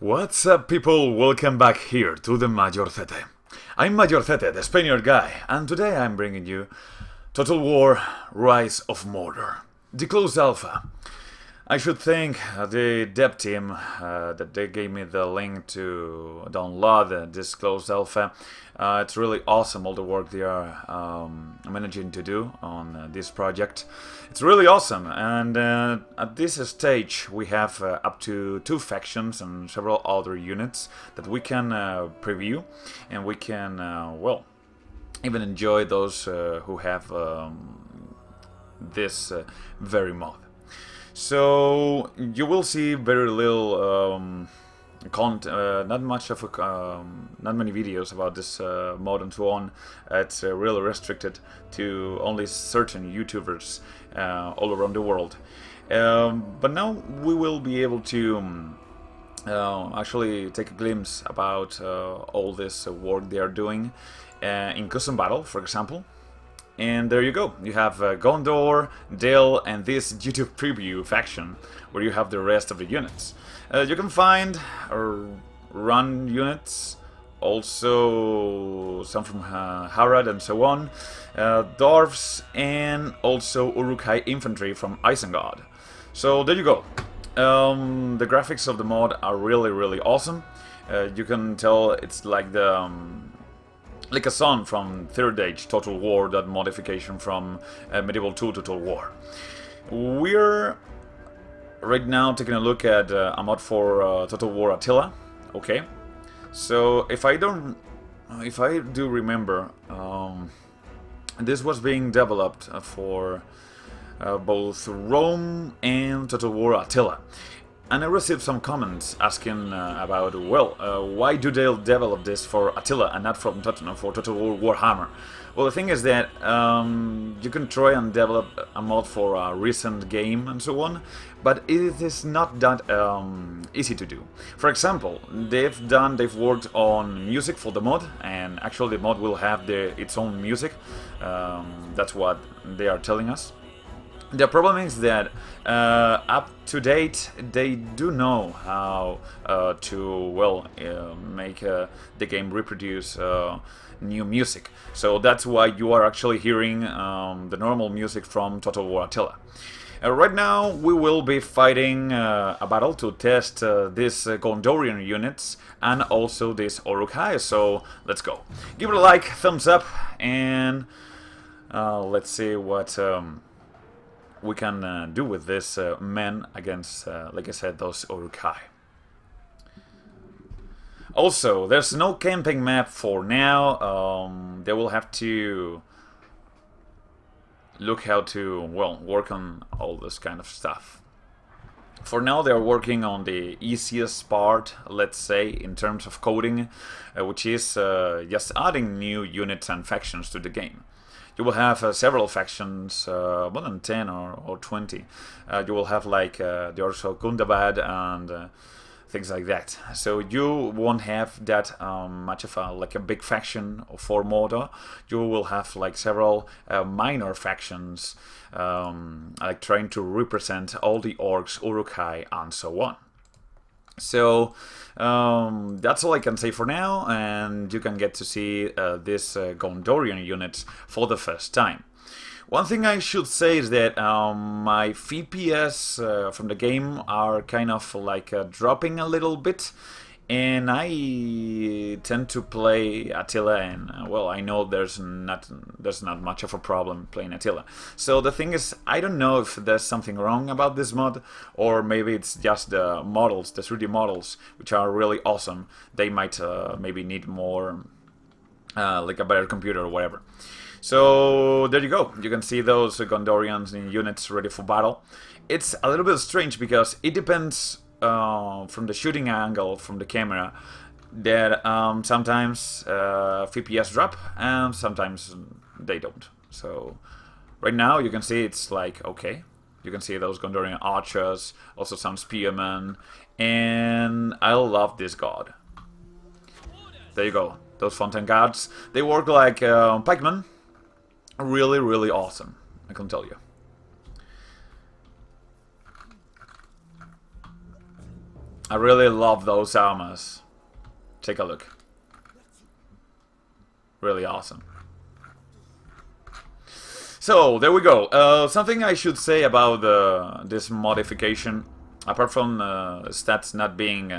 What's up, people? Welcome back here to the Mayorcete. I'm Mayorcete, the Spaniard guy, and today I'm bringing you Total War Rise of Mordor, the closed alpha. I should thank the dev team that they gave me the link to download this closed alpha. It's really awesome, all the work they are managing to do on this project. It's really awesome, and at this stage we have up to 2 factions and several other units that we can preview, and we can, well, even enjoy those who have this very mod. So you will see very little not many videos about this mod and so on. It's really restricted to only certain YouTubers all around the world. But now we will be able to actually take a glimpse about all this work they are doing in custom battle, for example. And there you go, you have Gondor, Dale, and this YouTube preview faction, where you have the rest of the units. You can find or run units, also some from Harad and so on, Dwarves, and also Uruk-hai infantry from Isengard. So there you go. The graphics of the mod are really awesome. You can tell it's like the like a son from Third Age Total War, that modification from Medieval 2 Total War. We're right now taking a look at a mod for Total War Attila. Okay, so if I do remember, this was being developed for both Rome and Total War Attila. And I received some comments asking about, well, why do they develop this for Attila and not for Total War Warhammer? Well, the thing is that you can try and develop a mod for a recent game and so on, but it is not that easy to do. For example, they've worked on music for the mod, and actually the mod will have its own music. That's what they are telling us. The problem is that up to date they do know how to make the game reproduce new music. So that's why you are actually hearing the normal music from Total War Attila. Right now we will be fighting a battle to test these Gondorian units and also this Uruk-hai. So let's go. Give it a like, thumbs up, and let's see what we can do with this men against, like I said, those Uruk-hai. Also, there's no camping map for now. They will have to look how to, well, work on all this kind of stuff. For now, they're working on the easiest part, let's say, in terms of coding, which is just adding new units and factions to the game. You will have several factions, more than 10 or 20. You will have like the Orso Gundabad and things like that. So you won't have that much of a big faction for Mordor. You will have like several minor factions, like trying to represent all the orcs, Uruk-hai, and so on. So that's all I can say for now, and you can get to see this Gondorian units for the first time. One thing I should say is that my FPS from the game are kind of like dropping a little bit, and I tend to play Attila, and well, I know there's not much of a problem playing Attila. So the thing is, I don't know if there's something wrong about this mod, or maybe it's just the models, the 3D models, which are really awesome. They might maybe need more, like a better computer or whatever. So there you go. You can see those Gondorians in units ready for battle. It's a little bit strange because it depends from the shooting angle from the camera, that sometimes FPS drop and sometimes they don't. So right now you can see it's like okay. You can see those Gondorian archers, also some spearmen, and I love this god. There you go. Those fountain guards, they work like pikemen. Really awesome, I can tell you. I really love those armors. Take a look. Really awesome. So, there we go. Something I should say about this modification, apart from stats not being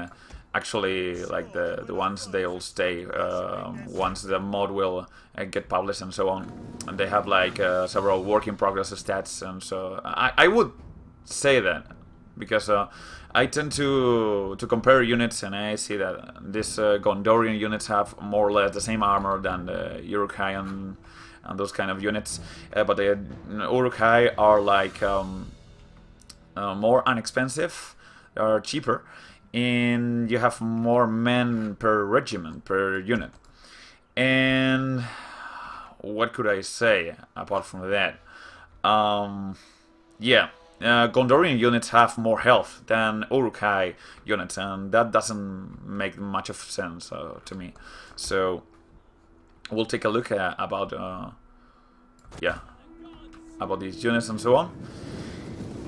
actually like the ones they'll stay once the mod will get published and so on. And they have like several work in progress stats, and so I would say that because I tend to compare units, and I see that these Gondorian units have more or less the same armor than the Uruk-hai and those kind of units, but the Uruk-hai are like more inexpensive, are cheaper, and you have more men per regiment, per unit. And what could I say apart from that? Yeah. Gondorian units have more health than Uruk-hai units, and that doesn't make much of sense to me. So we'll take a look at about these units and so on.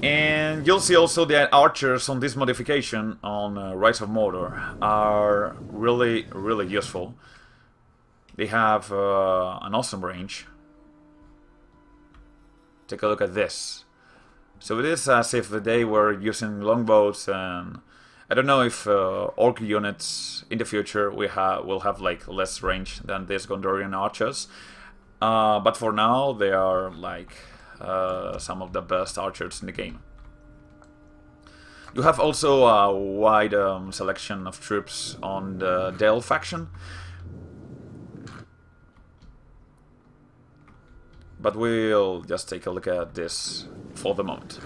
And you'll see also that archers on this modification on Rise of Mordor are really, really useful. They have an awesome range. Take a look at this. So it is as if they were using longbows, and I don't know if orc units in the future will have like less range than these Gondorian archers, but for now they are like some of the best archers in the game. You have also a wide selection of troops on the Dale faction, but we'll just take a look at this for the moment.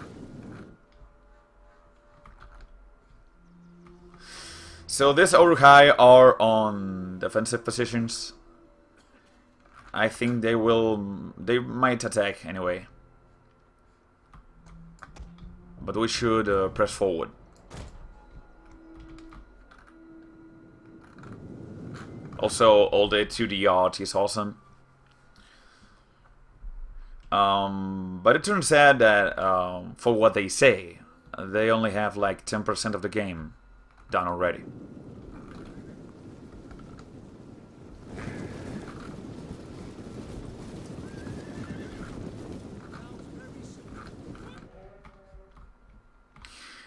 So these Uruk-hai are on defensive positions. I think they might attack anyway. But we should press forward. Also, all the 2D art is awesome. But it turns out that, for what they say, they only have like 10% of the game done already.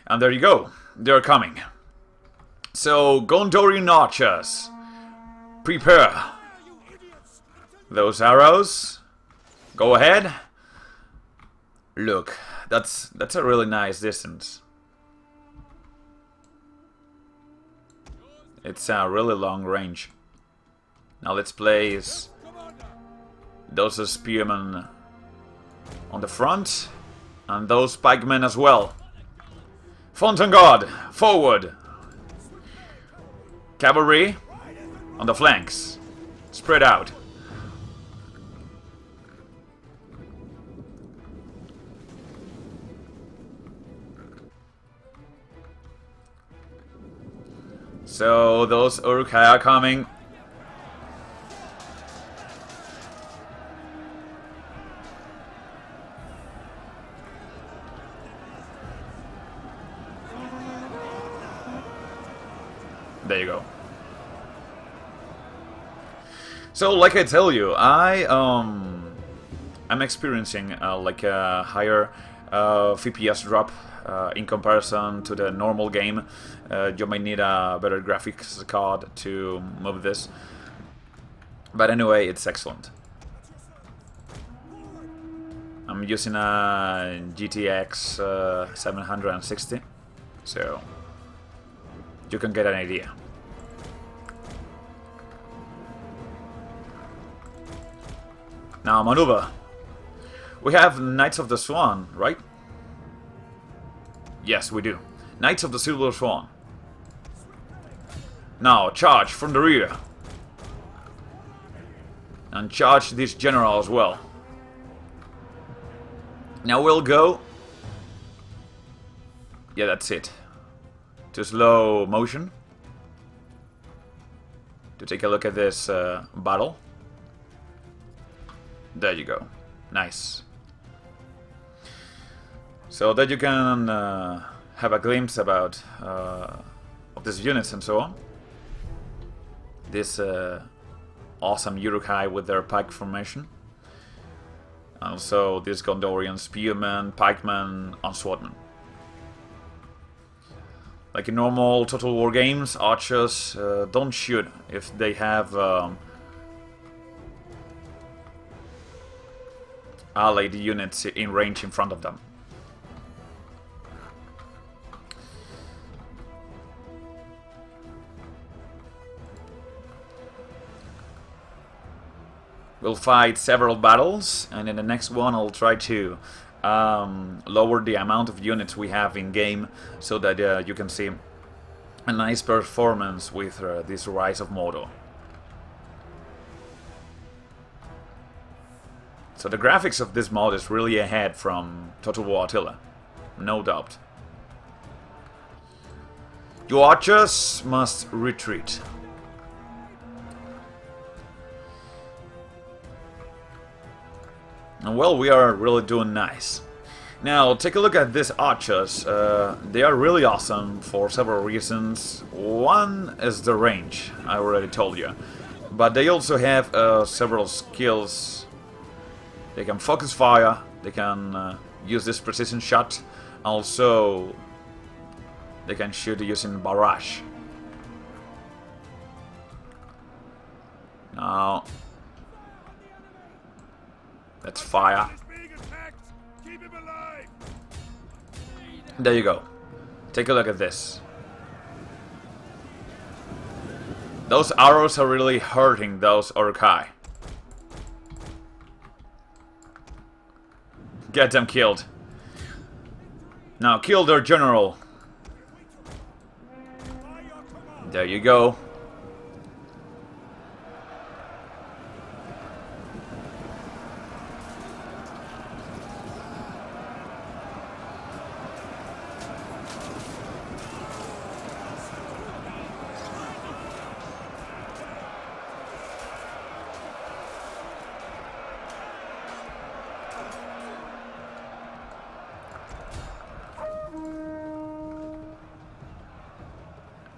And there you go, they're coming. So, Gondorian archers, prepare those arrows. Go ahead. Look, that's a really nice distance. It's a really long range. Now let's place those spearmen on the front, and those pikemen as well. Fountain Guard, forward. Cavalry on the flanks. Spread out. So those Uruk-hai are coming. There you go. So, like I tell you, I'm experiencing like a higher FPS drop in comparison to the normal game. You might need a better graphics card to move this, but anyway, it's excellent. I'm using a GTX 760, so you can get an idea. Now, maneuver. We have Knights of the Swan, right? Yes, we do. Knights of the Silver Swan. Now, charge from the rear. And charge this general as well. Now we'll go... Yeah, that's it. To slow motion. To take a look at this battle. There you go. Nice. So that you can have a glimpse about of these units and so on. This awesome Urukai with their pike formation. Also this Gondorian spearmen, pikemen, and swordmen. Like in normal Total War games, archers don't shoot if they have allied units in range in front of them. We'll fight several battles, and in the next one I'll try to lower the amount of units we have in game, so that you can see a nice performance with this Rise of Mordor. So the graphics of this mod is really ahead from Total War Attila, no doubt. Your archers must retreat. And well, we are really doing nice. Now, take a look at these archers. They are really awesome for several reasons. One is the range, I already told you. But they also have several skills. They can focus fire, they can use this precision shot. Also, they can shoot using barrage. Now, let's fire. There you go. Take a look at this. Those arrows are really hurting those Urukai. Get them killed. Now kill their general. There you go.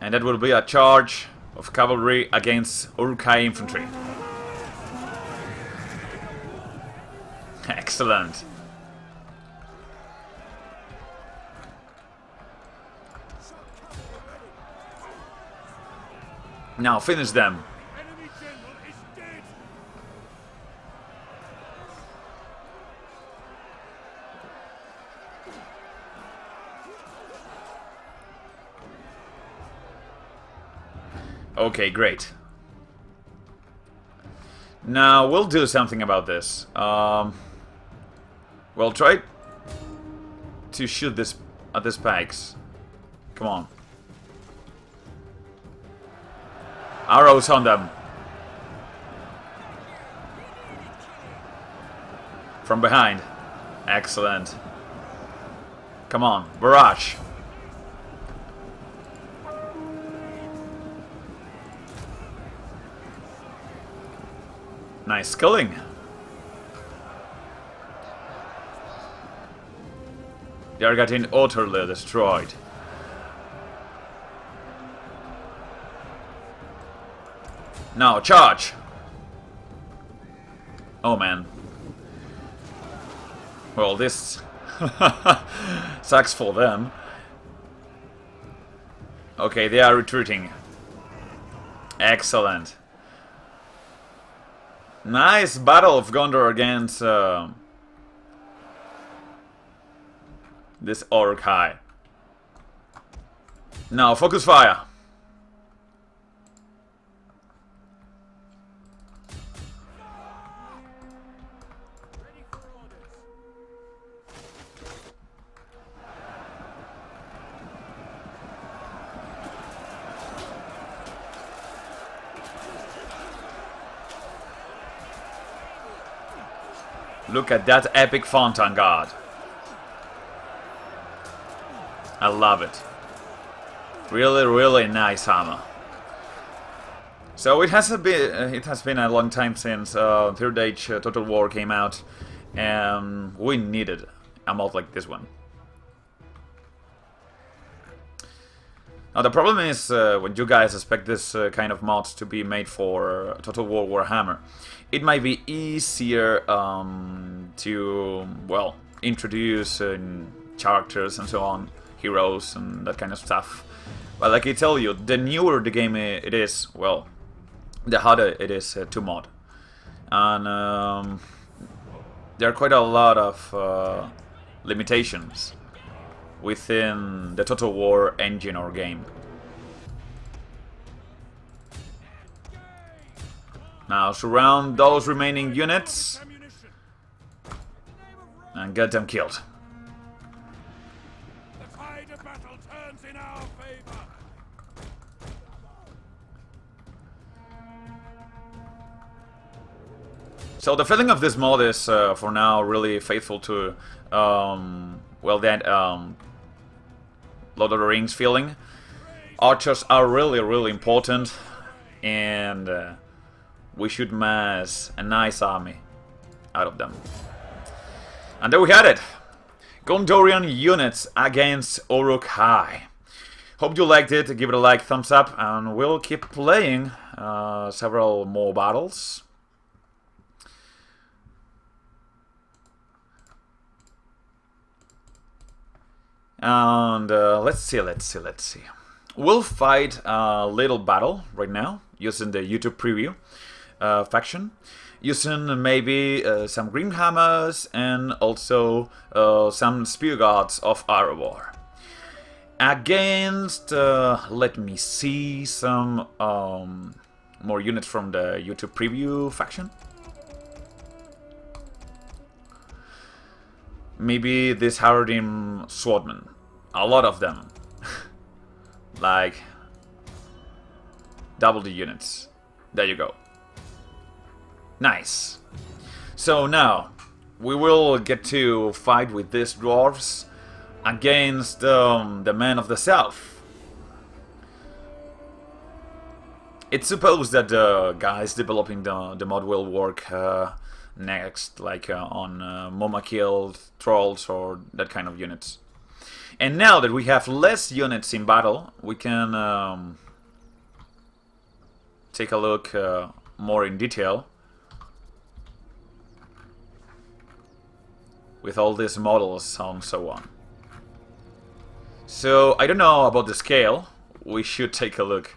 And that will be a charge of cavalry against Urukai infantry. Excellent. Now finish them. Okay, great. Now we'll do something about this. Well, try to shoot this at the spikes. Come on. Arrows on them. From behind. Excellent. Come on, barrage. Nice killing. They are getting utterly destroyed. Now charge. Oh man. Well, this sucks for them. Okay, they are retreating. Excellent. Nice battle of Gondor against this Urukai. Now focus fire. Look at that epic font on guard. I love it. Really, really nice armor. So it has been a long time since Third Age Total War came out, and we needed a mod like this one. Now the problem is when you guys expect this kind of mods to be made for Total War Warhammer, it might be easier to, well, introduce characters and so on, heroes and that kind of stuff. But like I tell you, the newer the game it is, well, the harder it is to mod. And there are quite a lot of limitations within the Total War engine or game. Now surround those remaining units and get them killed. The tide of battle turns in our favor. So the feeling of this mod is, for now, really faithful to, well, that Lord of the Rings feeling. Archers are really important, and we should mass a nice army out of them. And there we had it! Gondorian units against Uruk-hai. Hope you liked it, give it a like, thumbs up, and we'll keep playing several more battles. And let's see. We'll fight a little battle right now using the YouTube preview faction, using maybe some green hammers and also some spear guards of Erebor. Against, let me see, some more units from the YouTube preview faction. Maybe this Haradim swordmen. A lot of them. Like, double the units. There you go. Nice. So now, we will get to fight with these dwarves against the men of the south. It's supposed that the guys developing the mod will work next, like on Momakil, Trolls, or that kind of units. And now that we have less units in battle, we can take a look more in detail with all these models and so on. So, I don't know about the scale, we should take a look.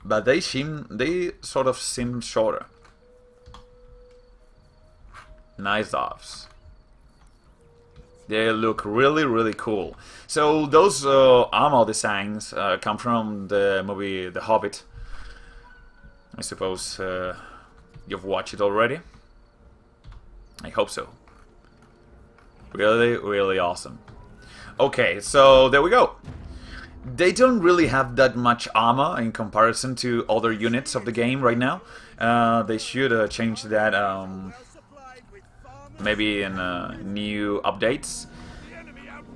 But they sort of seem shorter. Nice dwarves. They look really cool. So those armor designs come from the movie The Hobbit. I suppose you've watched it already. I hope so. Really awesome. Okay, so there we go. They don't really have that much armor in comparison to other units of the game right now. They should change that maybe in new updates.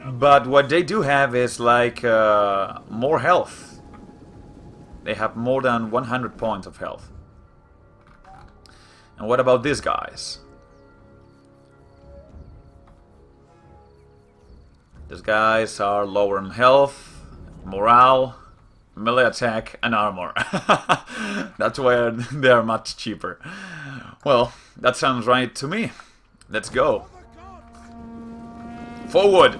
But what they do have is like more health. They have more than 100 points of health. And what about these guys? These guys are lower in health, morale, melee attack, and armor. That's why they are much cheaper. Well, that sounds right to me. Let's go. Forward!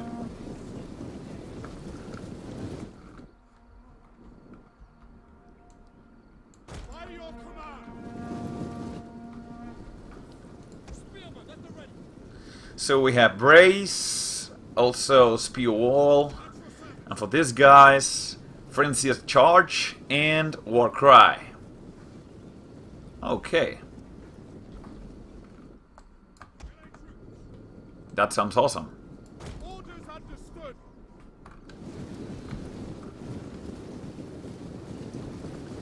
So we have Brace, also Spear Wall, and for these guys, Frenzious Charge and War Cry. Okay. That sounds awesome. Orders understood.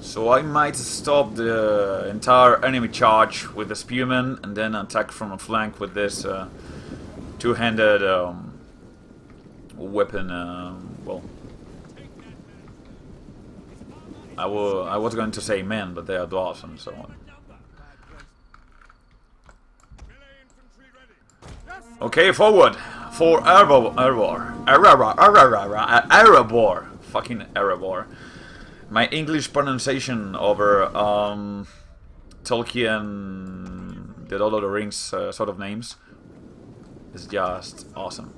So I might stop the entire enemy charge with the Spearman and then attack from a flank with this two-handed weapon. Well, I was going to say men, but they are dwarves and so on. Okay, forward for Erebor. fucking Erebor. My English pronunciation over Tolkien, the Lord of the Rings sort of names is just awesome.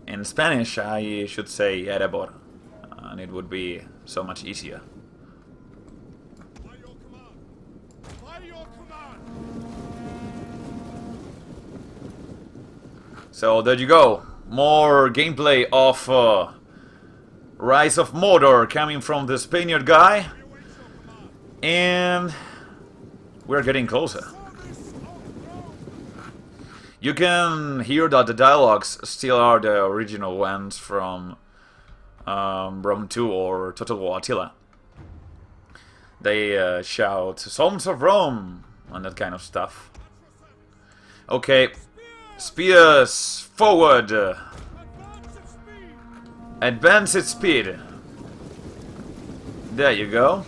In Spanish, I should say Erebor, and it would be so much easier. By your command! By your command! So there you go. More gameplay of Rise of Mordor coming from the Spaniard guy. And we're getting closer. You can hear that the dialogues still are the original ones from Rome 2 or Total War Attila. They shout "Psalms of Rome" and that kind of stuff. Okay, spears forward. Advance at speed. There you go.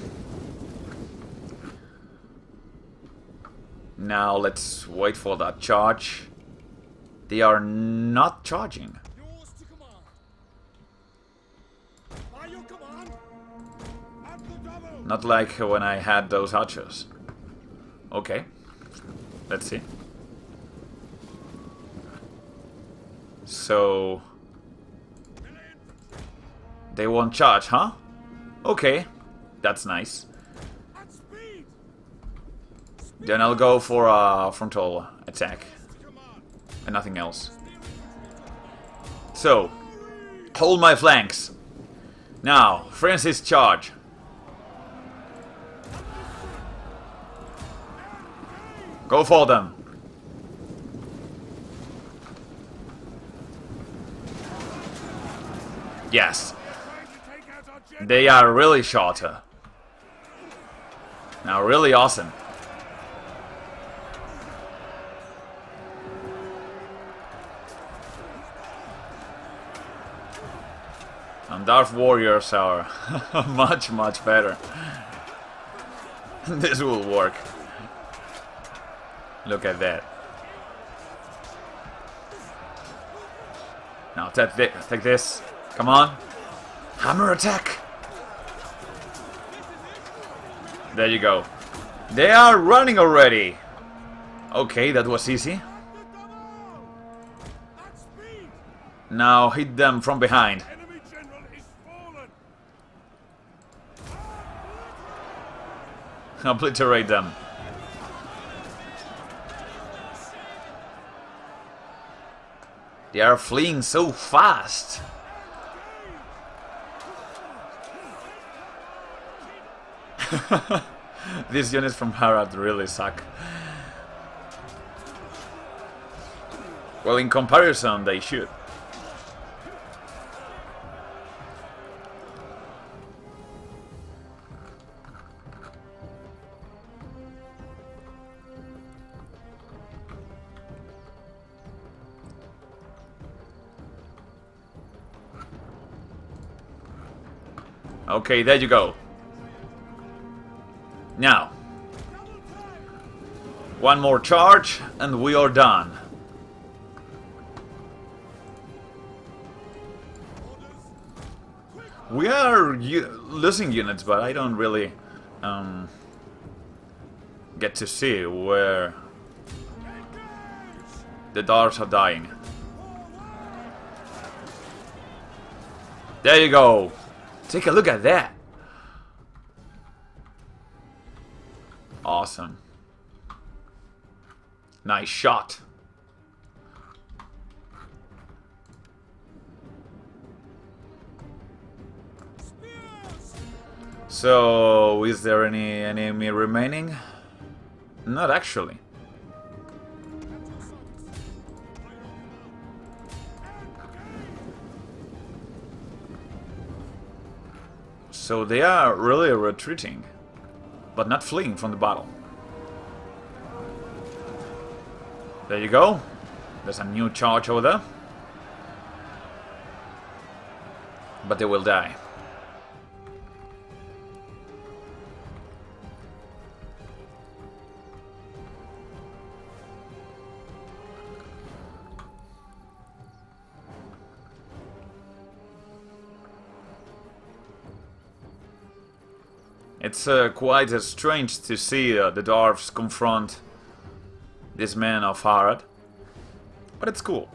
Now let's wait for that charge. They are not charging. Yours to command. By your command. At the double. Not like when I had those archers. Okay. Let's see. So they won't charge, huh? Okay. That's nice. At speed. Then I'll go for a frontal attack. And nothing else. So, hold my flanks. Now, Francis, charge. Go for them. Yes. They are really shorter. Now, really awesome. And Darth Warriors are much, much better. This will work. Look at that. Now take this. Come on. Hammer attack. There you go. They are running already. Okay, that was easy. Now hit them from behind. Obliterate them. They are fleeing so fast. These units from Harad really suck. Well, in comparison, they should. Okay, there you go. Now, one more charge and we are done. We are losing units, but I don't really get to see where the darts are dying. There you go. Take a look at that. Awesome. Nice shot. So, is there any enemy remaining? Not actually. So they are really retreating, but not fleeing from the battle. There you go. There's a new charge over there. But they will die. It's quite strange to see the dwarves confront this man of Harad, but it's cool.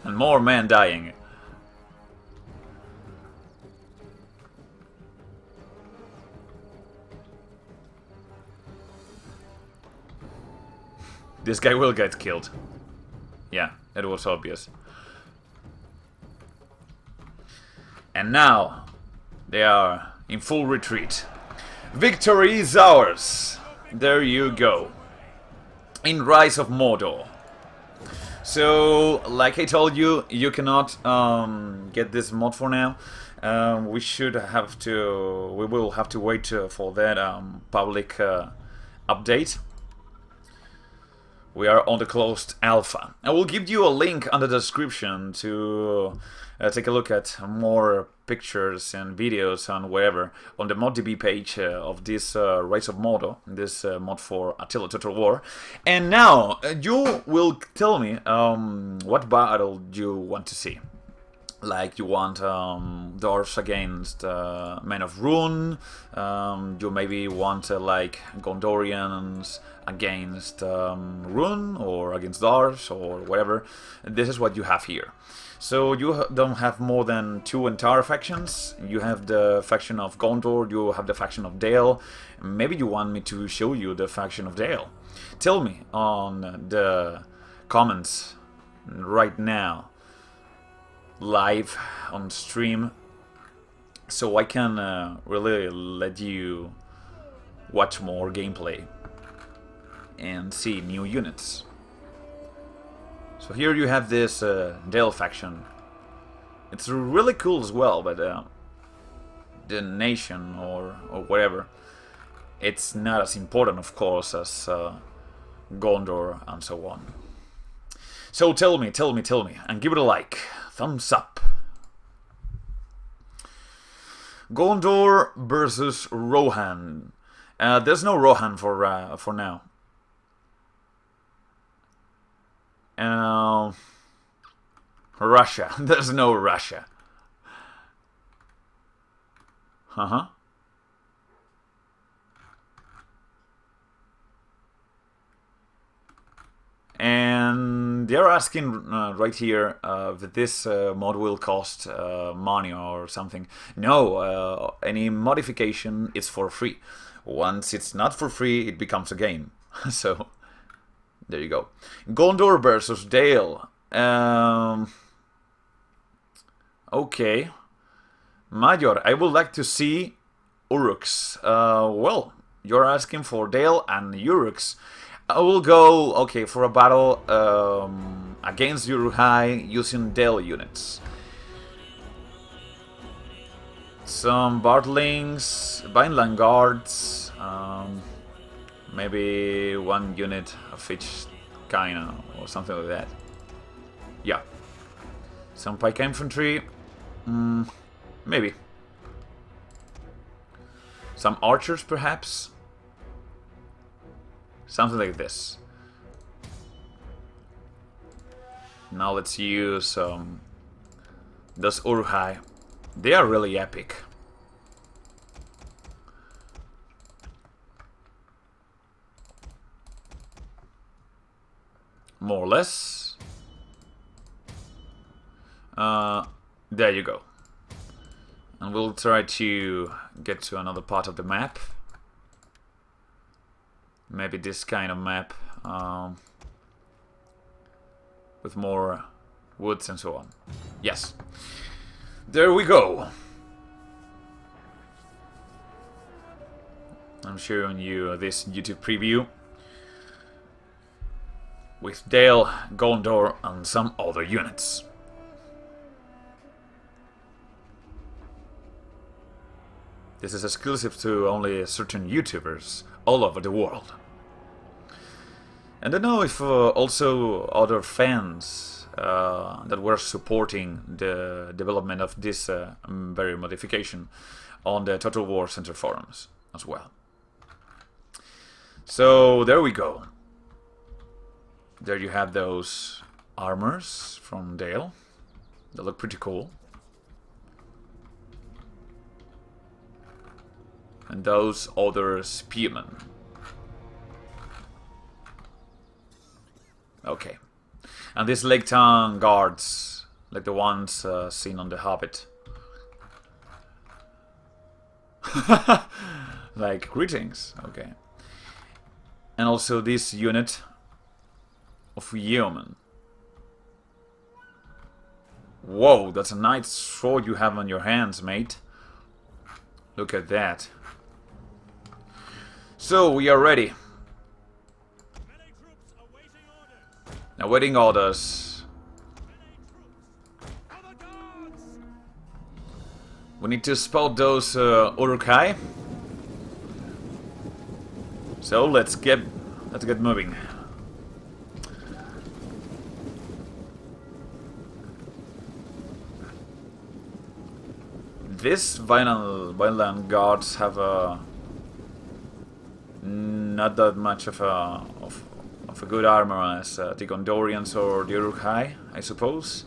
And more men dying. This guy will get killed. Yeah, it was obvious. And now, they are in full retreat. Victory is ours! There you go. In Rise of Mordor. So, like I told you, you cannot get this mod for now. We will have to wait for that public update. We are on the closed alpha. I will give you a link under the description to take a look at more pictures and videos on wherever on the ModDB page of this Rise of Mordor, this mod for Attila Total War. And now you will tell me what battle you want to see. Like you want dwarves against Men of Rune, you maybe want like Gondorians against Rune or against dwarves or whatever. This is what you have here. So you don't have more than 2 entire factions. You have the faction of Gondor, you have the faction of Dale. Maybe you want me to show you the faction of Dale. Tell me on the comments right now, live on stream, so I can really let you watch more gameplay and see new units. So here you have this Dale faction. It's really cool as well, but the nation or whatever, it's not as important, of course, as Gondor and so on. So tell me, and give it a like, thumbs up. Gondor versus Rohan. There's no Rohan for now. Russia. There's no Russia. And they're asking right here that this mod will cost money or something. No, any modification is for free. Once it's not for free, it becomes a game. So, there you go. Gondor versus Dale. Okay. Major, I would like to see Uruks. Well, you're asking for Dale and Uruks. I will go, okay, for a battle against Uruhai using Dale units. Some Bartlings, Vineland Guards, maybe 1 unit of each kind or something like that. Yeah. Some Pike Infantry, maybe. Some Archers, perhaps. Something like this. Now let's use those Uruhai. They are really epic. More or less. There you go. And we'll try to get to another part of the map. Maybe this kind of map with more woods and so on. Yes. There we go. I'm showing you this YouTube preview with Dale, Gondor, and some other units. This is exclusive to only certain YouTubers all over the world. And I don't know if also other fans that were supporting the development of this very modification on the Total War Center forums as well. So there we go. There you have those armors from Dale. They look pretty cool. and those other spearmen. Okay. And these Lake Town guards, like the ones seen on The Hobbit. Like, greetings. Okay. And also this unit of yeomen. Whoa, that's a nice sword you have on your hands, mate. Look at that. So, we are ready. Awaiting orders. We need to spot those Uruk-hai. So let's get moving. These violent guards have not that much of a good armor as the Gondorians or the Uruk-hai, I suppose.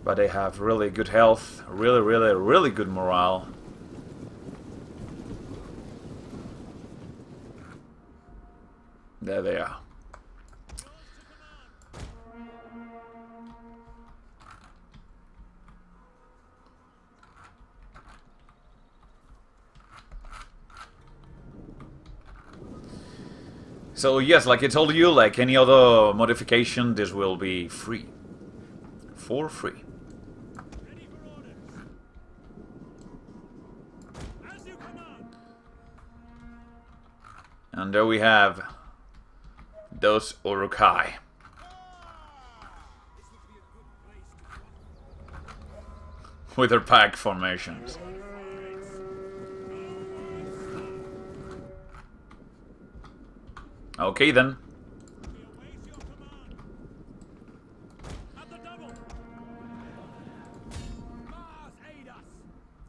But they have really good health, really good morale. There they are. So yes, like I told you, like any other modification, this will be free. For free. And there we have those Uruk-hai. With their pack formations. Okay then.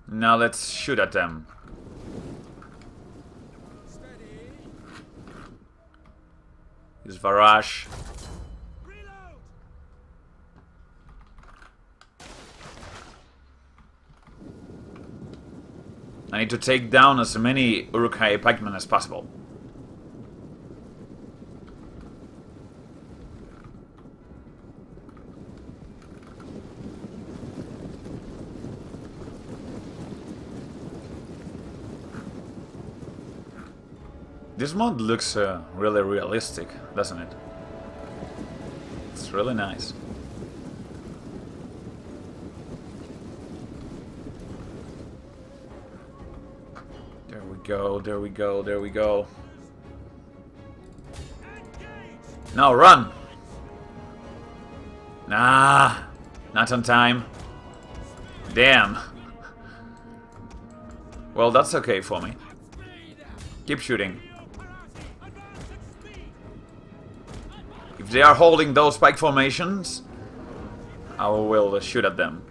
Now let's shoot at them. This Varash. I need to take down as many Uruk-hai pikemen as possible. This mod looks really realistic, doesn't it? It's really nice. There we go, there we go, there we go. Now run! Nah, not on time. Damn. Well, that's okay for me. Keep shooting. If they are holding those spike formations, I will shoot at them.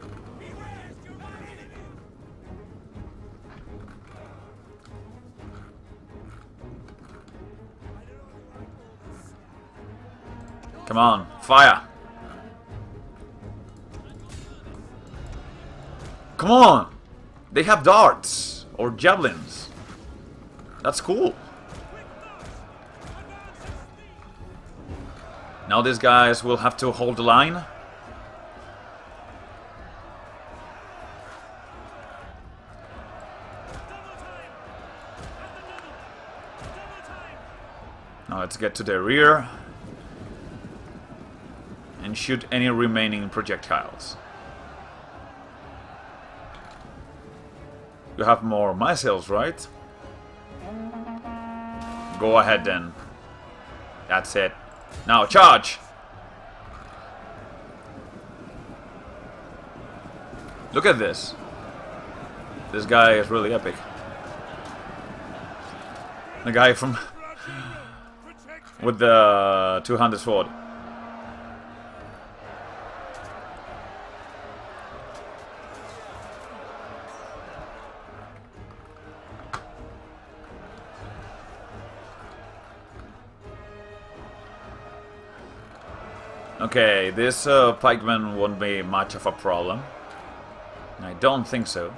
Come on, fire! Come on! They have darts or javelins. That's cool. Now these guys will have to hold the line. Now let's get to the rear and shoot any remaining projectiles. You have more missiles, right? Go ahead then. That's it. Now charge! Look at this. This guy is really epic. The guy from with the two-handed sword. Okay, this pikeman won't be much of a problem. I don't think so.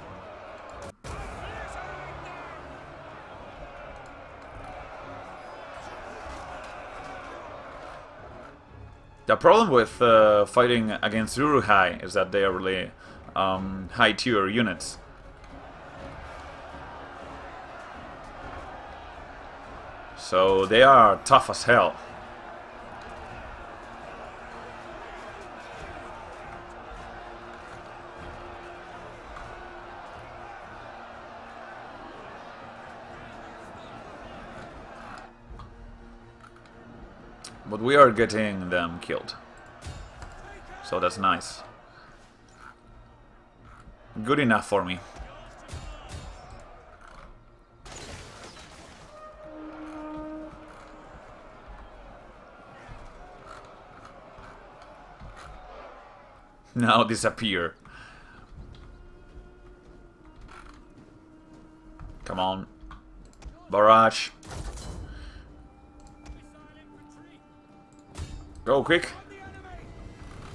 The problem with fighting against Uruhai is that they are really high tier units. So they are tough as hell. But we are getting them killed. So that's nice. Good enough for me. Now disappear. Come on. Barrage. Go quick.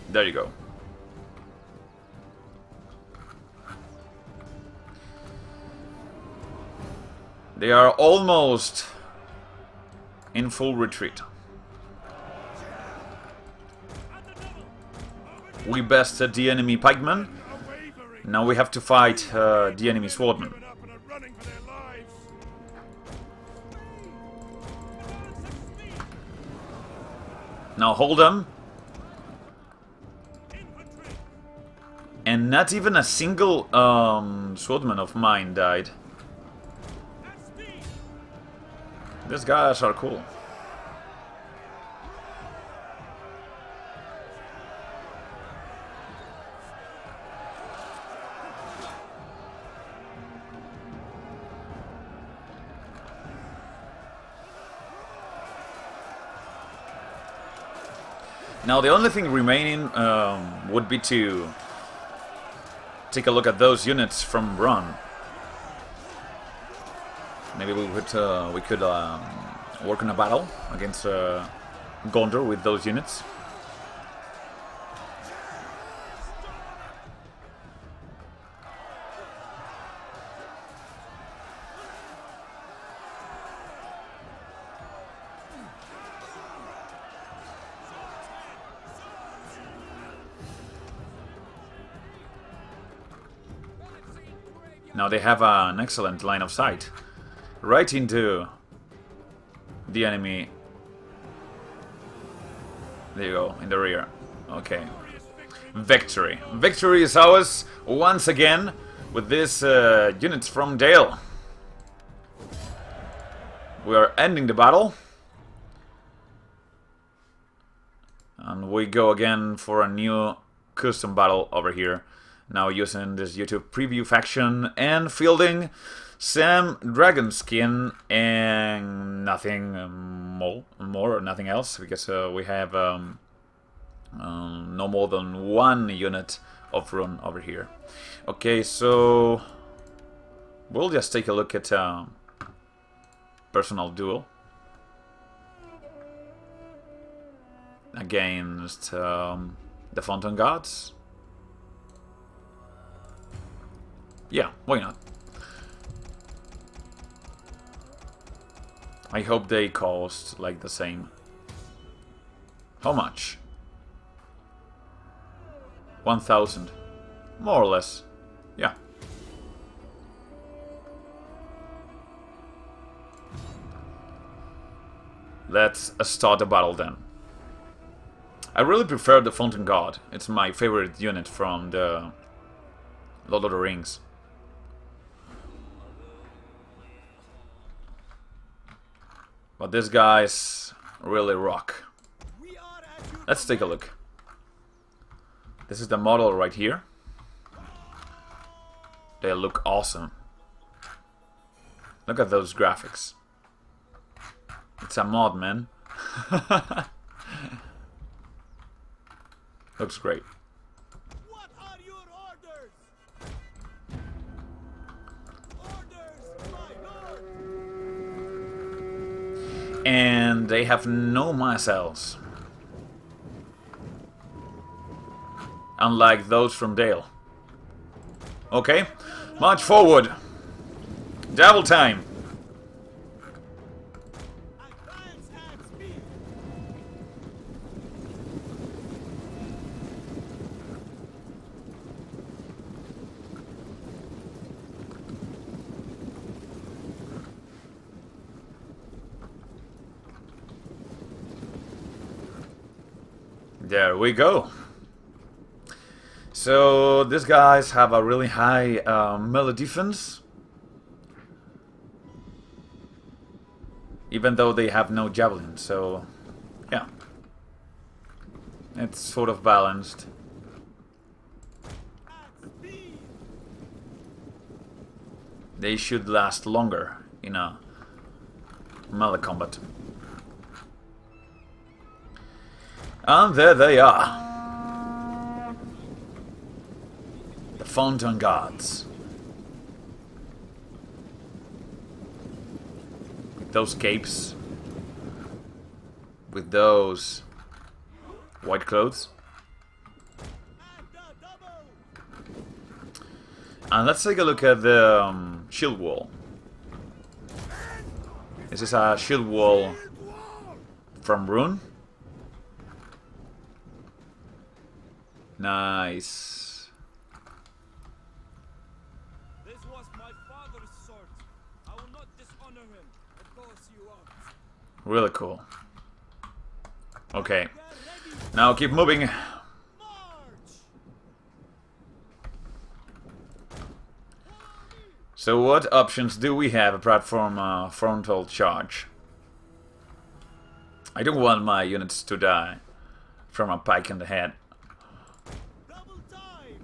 There you go. They are almost in full retreat. We bested the enemy pikemen. Now we have to fight the enemy swordmen. Now hold them. And not even a single swordman of mine died. These guys are cool. Now the only thing remaining would be to take a look at those units from Run. Maybe we could work on a battle against Gondor with those units. Now they have an excellent line of sight. Right into the enemy. There you go, in the rear. Okay. Victory. Victory is ours once again with these units from Dale. We are ending the battle. And we go again for a new custom battle over here. Now using this YouTube preview faction and fielding Sam Dragonskin and nothing more, nothing else, because we have no more than one unit of run over here. Okay, so we'll just take a look at personal duel against the Fountain Gods. Yeah, why not? I hope they cost like the same. How much? 1,000. More or less. Yeah. Let's start the battle then. I really prefer the Fountain God. It's my favorite unit from the Lord of the Rings. But these guys really rock. Let's take a look. This is the model right here. They look awesome. Look at those graphics. It's a mod, man. Looks great. What are your orders? Orders, my lord. And they have no missiles. Unlike those from Dale. Okay, march forward. Double time. Advance at speed. There we go. So these guys have a really high melee defense, even though they have no javelin. So yeah, it's sort of balanced. They should last longer in a melee combat. And there they are. The Fountain Guards. With those capes. With those white clothes. And let's take a look at the shield wall. This is a shield wall from Rune. Nice. This was my father's sword. I will not dishonor him. Of course you won't. Really cool. Okay. Now keep moving. March! So what options do we have apart from frontal charge? I don't want my units to die from a pike in the head. Double time!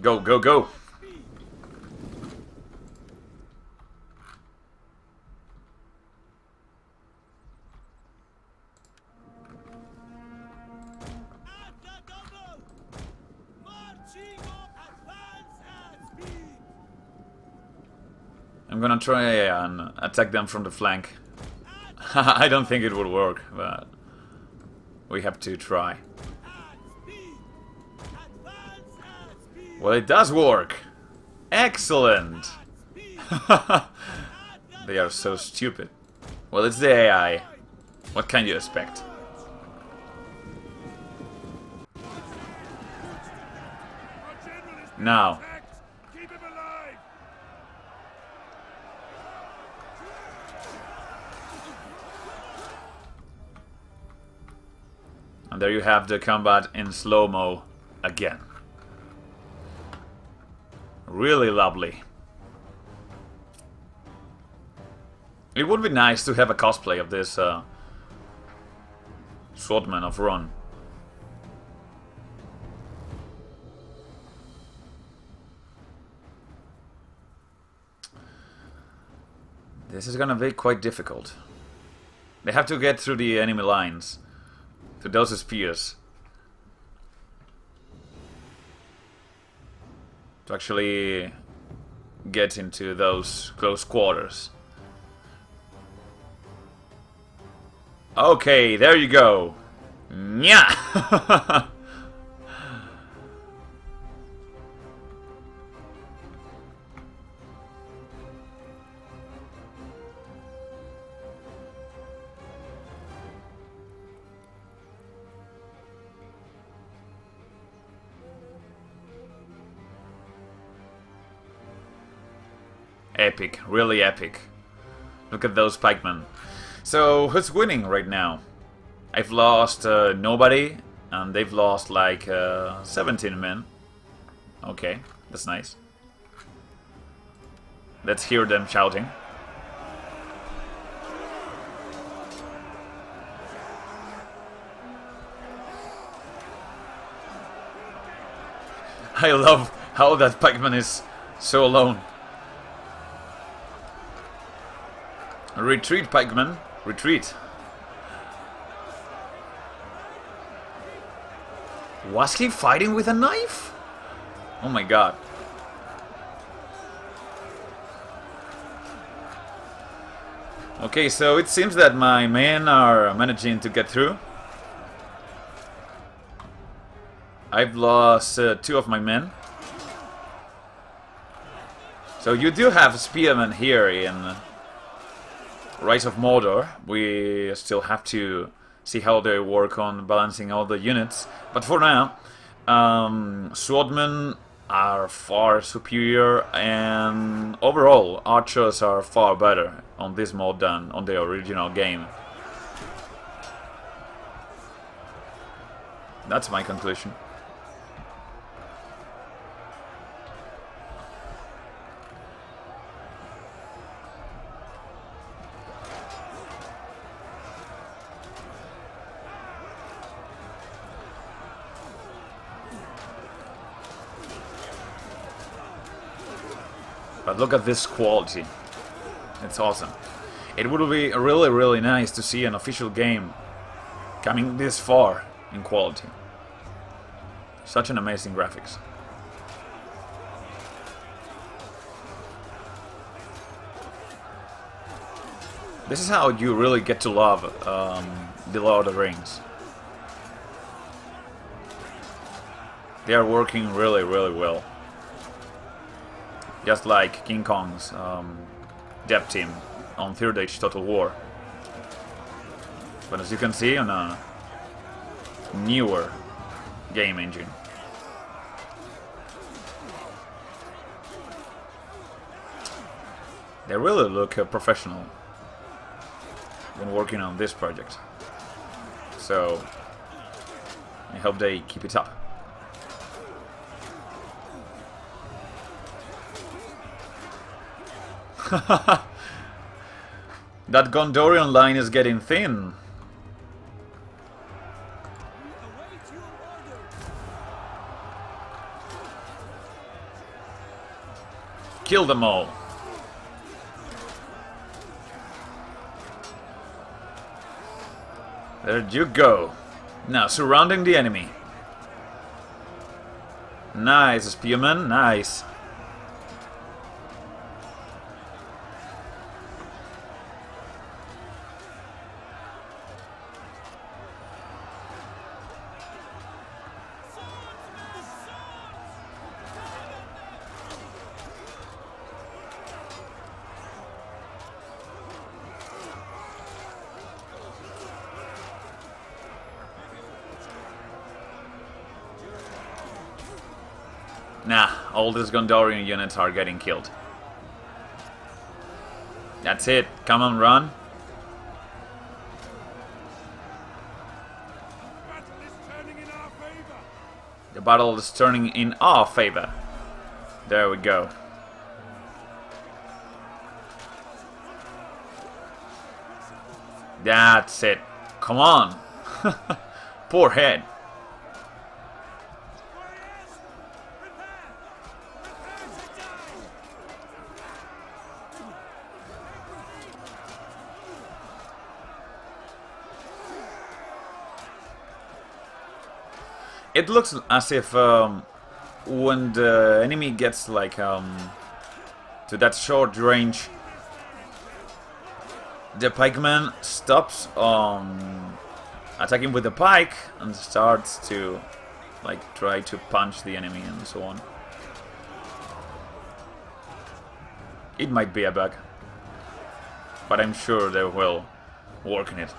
Go, go, go! Speed! At the double! Marching on advance at speed! I'm gonna try and attack them from the flank. I don't think it would work, but we have to try. At speed! Advance at speed! Well, it does work! Excellent! Speed! They are so stupid. Well, it's the AI. What can you expect? Our general is Now. attacked! Keep him alive! And there you have the combat in slow-mo again. Really lovely. It would be nice to have a cosplay of this Swordman of Run. This is gonna be quite difficult. They have to get through the enemy lines, to those spears, to actually get into those close quarters. Okay, there you go. Nya! Epic, really epic. Look at those pikemen. So, who's winning right now? I've lost nobody, and they've lost like 17 men. Okay, that's nice. Let's hear them shouting. I love how that pikeman is so alone. Retreat, pikeman. Retreat. Was he fighting with a knife? Oh my god. Okay, so it seems that my men are managing to get through. I've lost 2 of my men. So you do have spearmen here in Rise of Mordor. We still have to see how they work on balancing all the units. But for now, Swordmen are far superior, and overall archers are far better on this mod than on the original game. That's my conclusion. But look at this quality. It's awesome. It would be really, really nice to see an official game coming this far in quality. Such an amazing graphics. This is how you really get to love the Lord of the Rings. They are working really, really well. Just like King Kong's dev team on Third Age Total War. But as you can see, on a newer game engine. They really look professional when working on this project. So I hope they keep it up. That Gondorian line is getting thin. Kill them all. There you go. Now surrounding the enemy. Nice, spearman, nice. Nah, all these Gondorian units are getting killed. That's it. Come on, run. The battle is turning in our favor. There we go. That's it. Come on. Poor head. It looks as if when the enemy gets like to that short range, the pikeman stops attacking with the pike and starts to like try to punch the enemy and so on. It might be a bug, but I'm sure they will work on it.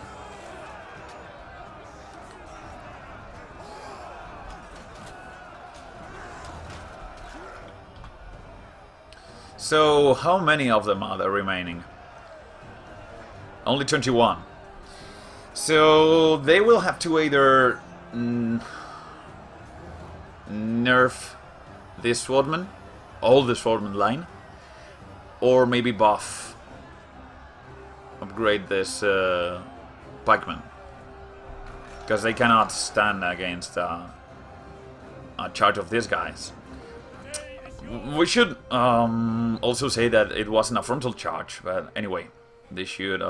So, how many of them are there remaining? Only 21. So, they will have to either nerf this swordman, all the swordman line, or maybe buff, upgrade this pikeman. Because they cannot stand against a charge of these guys. We should also say that it wasn't a frontal charge, but anyway, they should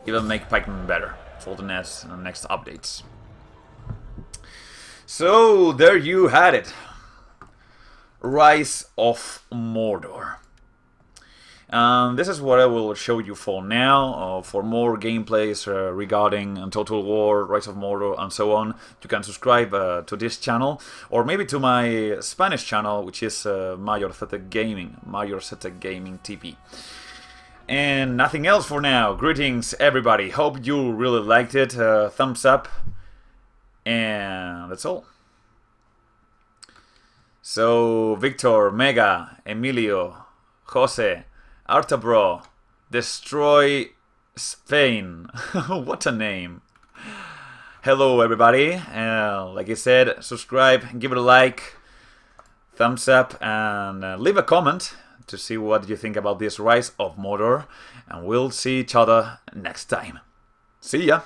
even make pikemen better for the next updates. So there you had it, Rise of Mordor. This is what I will show you for now. For more gameplays regarding Total War, Rise of Mordor, and so on, you can subscribe to this channel, or maybe to my Spanish channel, which is Mayorcete Gaming, MayorceteGamingTV. And nothing else for now. Greetings, everybody. Hope you really liked it. Thumbs up, and that's all. So, Victor, Mega, Emilio, Jose, Artabro, Destroy Spain. What a name. Hello, everybody. Like I said, subscribe, give it a like, thumbs up, and leave a comment to see what you think about this Rise of Mordor. And we'll see each other next time. See ya!